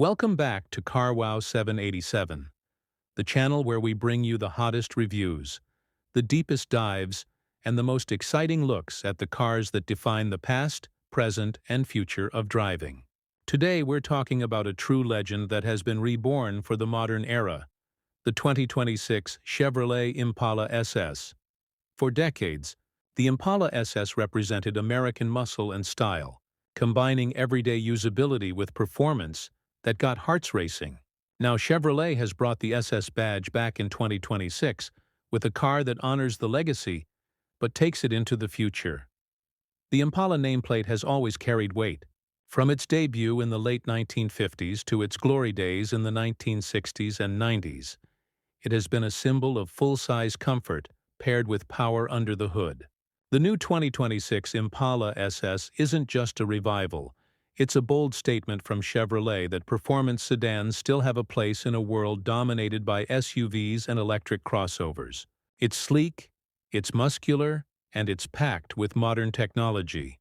Welcome back to CarWow 787, the channel where we bring you the hottest reviews, the deepest dives, and the most exciting looks at the cars that define the past, present, and future of driving. Today we're talking about a true legend that has been reborn for the modern era, the 2026 Chevrolet Impala SS. For decades, the Impala SS represented American muscle and style, combining everyday usability with performance that got hearts racing. Now Chevrolet has brought the SS badge back in 2026 with a car that honors the legacy but takes it into the future. The Impala nameplate has always carried weight. From its debut in the late 1950s to its glory days in the 1960s and 90s, it has been a symbol of full-size comfort paired with power under the hood. The new 2026 Impala SS isn't just a revival. It's a bold statement from Chevrolet that performance sedans still have a place in a world dominated by SUVs and electric crossovers. It's sleek, it's muscular, and it's packed with modern technology.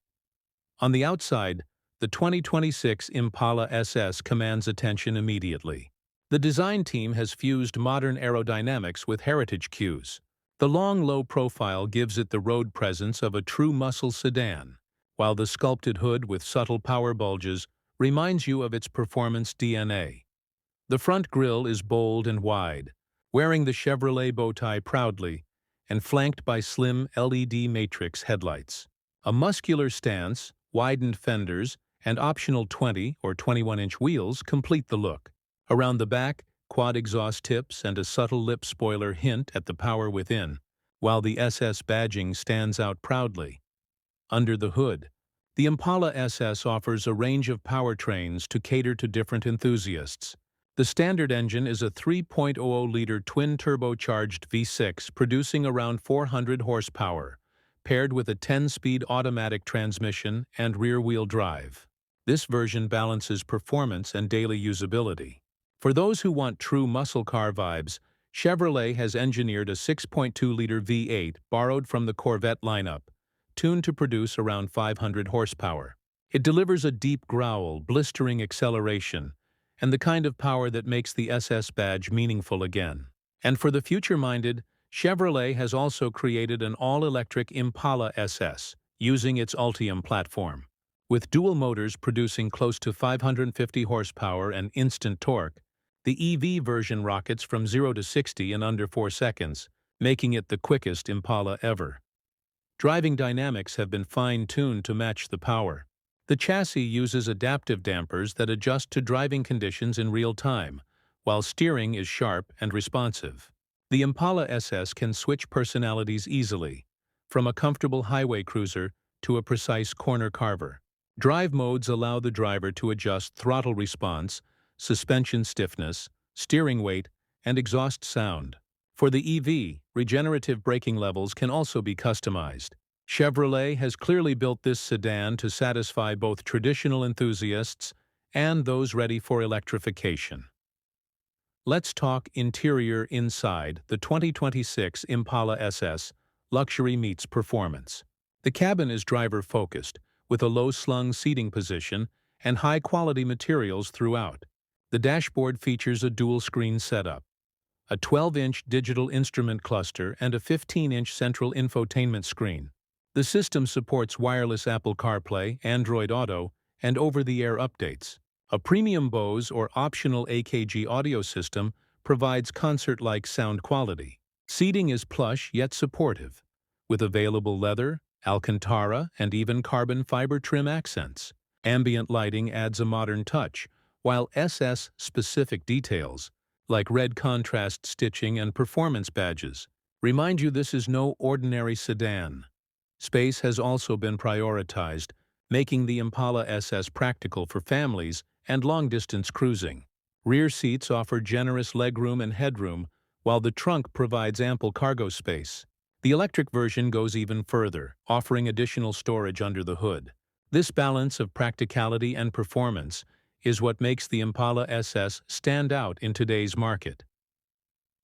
On the outside, the 2026 Impala SS commands attention immediately. The design team has fused modern aerodynamics with heritage cues. The long, low profile gives it the road presence of a true muscle sedan, while the sculpted hood with subtle power bulges reminds you of its performance DNA. The front grille is bold and wide, wearing the Chevrolet bow tie proudly, and flanked by slim LED matrix headlights. A muscular stance, widened fenders, and optional 20 or 21-inch wheels complete the look. Around the back, quad exhaust tips and a subtle lip spoiler hint at the power within, while the SS badging stands out proudly. Under the hood, the Impala SS offers a range of powertrains to cater to different enthusiasts. The standard engine is a 3.00-liter twin-turbocharged V6 producing around 400 horsepower, paired with a 10-speed automatic transmission and rear-wheel drive. This version balances performance and daily usability. For those who want true muscle car vibes, Chevrolet has engineered a 6.2-liter V8 borrowed from the Corvette lineup, tuned to produce around 500 horsepower. It delivers a deep growl, blistering acceleration, and the kind of power that makes the SS badge meaningful again. And for the future-minded, Chevrolet has also created an all-electric Impala SS, using its Ultium platform. With dual motors producing close to 550 horsepower and instant torque, the EV version rockets from 0 to 60 in under 4 seconds, making it the quickest Impala ever. Driving dynamics have been fine-tuned to match the power. The chassis uses adaptive dampers that adjust to driving conditions in real time, while steering is sharp and responsive. The Impala SS can switch personalities easily, from a comfortable highway cruiser to a precise corner carver. Drive modes allow the driver to adjust throttle response, suspension stiffness, steering weight, and exhaust sound. For the EV, regenerative braking levels can also be customized. Chevrolet has clearly built this sedan to satisfy both traditional enthusiasts and those ready for electrification. Let's talk interior inside the 2026 Impala SS. Luxury meets performance. The cabin is driver-focused, with a low-slung seating position and high-quality materials throughout. The dashboard features a dual-screen setup, a 12-inch digital instrument cluster, and a 15-inch central infotainment screen. The system supports wireless Apple CarPlay, Android Auto, and over-the-air updates. A premium Bose or optional AKG audio system provides concert-like sound quality. Seating is plush yet supportive, with available leather, Alcantara, and even carbon fiber trim accents. Ambient lighting adds a modern touch, while SS-specific details, like red contrast stitching and performance badges, remind you this is no ordinary sedan. Space has also been prioritized, making the Impala SS practical for families and long-distance cruising. Rear seats offer generous legroom and headroom, while the trunk provides ample cargo space. The electric version goes even further, offering additional storage under the hood. This balance of practicality and performance is what makes the Impala SS stand out in today's market.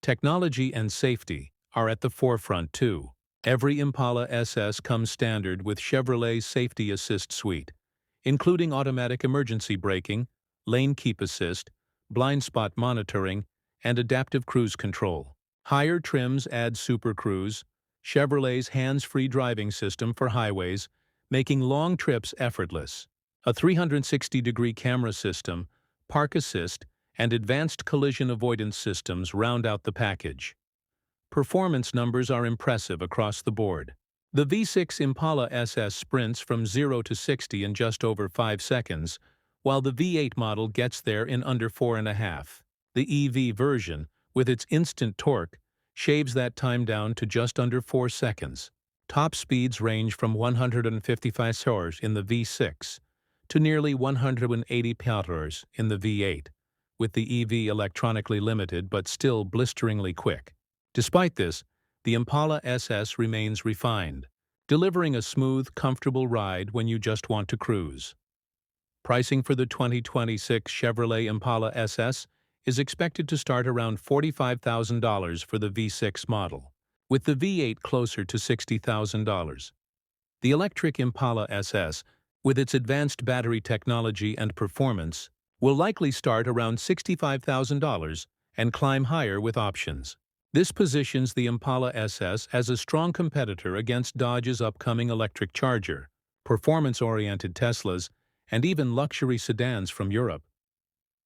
Technology and safety are at the forefront too. Every Impala SS comes standard with Chevrolet's Safety Assist Suite, including automatic emergency braking, lane keep assist, blind spot monitoring, and adaptive cruise control. Higher trims add Super Cruise, Chevrolet's hands-free driving system for highways, making long trips effortless. A 360-degree camera system, park assist, and advanced collision avoidance systems round out the package. Performance numbers are impressive across the board. The V6 Impala SS sprints from 0 to 60 in just over 5 seconds, while the V8 model gets there in under 4.5. The EV version, with its instant torque, shaves that time down to just under 4 seconds. Top speeds range from 155 km/h in the V6 to nearly 180 km/h in the V8, with the EV electronically limited but still blisteringly quick. Despite this, the Impala SS remains refined, delivering a smooth, comfortable ride when you just want to cruise. Pricing for the 2026 Chevrolet Impala SS is expected to start around $45,000 for the V6 model, with the V8 closer to $60,000. The electric Impala SS, with its advanced battery technology and performance, will likely start around $65,000 and climb higher with options. This positions the Impala SS as a strong competitor against Dodge's upcoming electric Charger, performance-oriented Teslas, and even luxury sedans from Europe.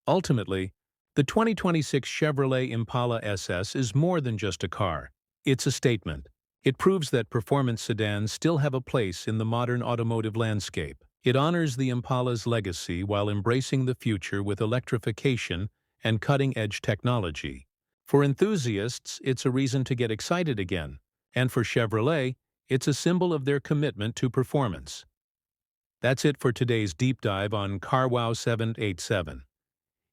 Ultimately, the 2026 Chevrolet Impala SS is more than just a car. It's a statement. It proves that performance sedans still have a place in the modern automotive landscape. It honors the Impala's legacy while embracing the future with electrification and cutting-edge technology. For enthusiasts, it's a reason to get excited again, and for Chevrolet, it's a symbol of their commitment to performance. That's it for today's deep dive on CarWow 787.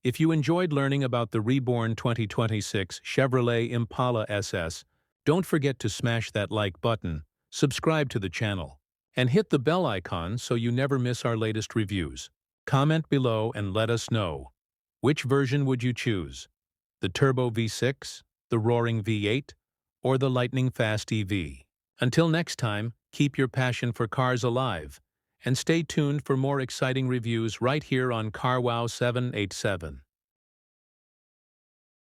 If you enjoyed learning about the reborn 2026 Chevrolet Impala SS, don't forget to smash that like button, subscribe to the channel, and hit the bell icon so you never miss our latest reviews. Comment below and let us know. Which version would you choose? The Turbo V6, the Roaring V8, or the lightning-fast EV? Until next time, keep your passion for cars alive, and stay tuned for more exciting reviews right here on CarWow 787.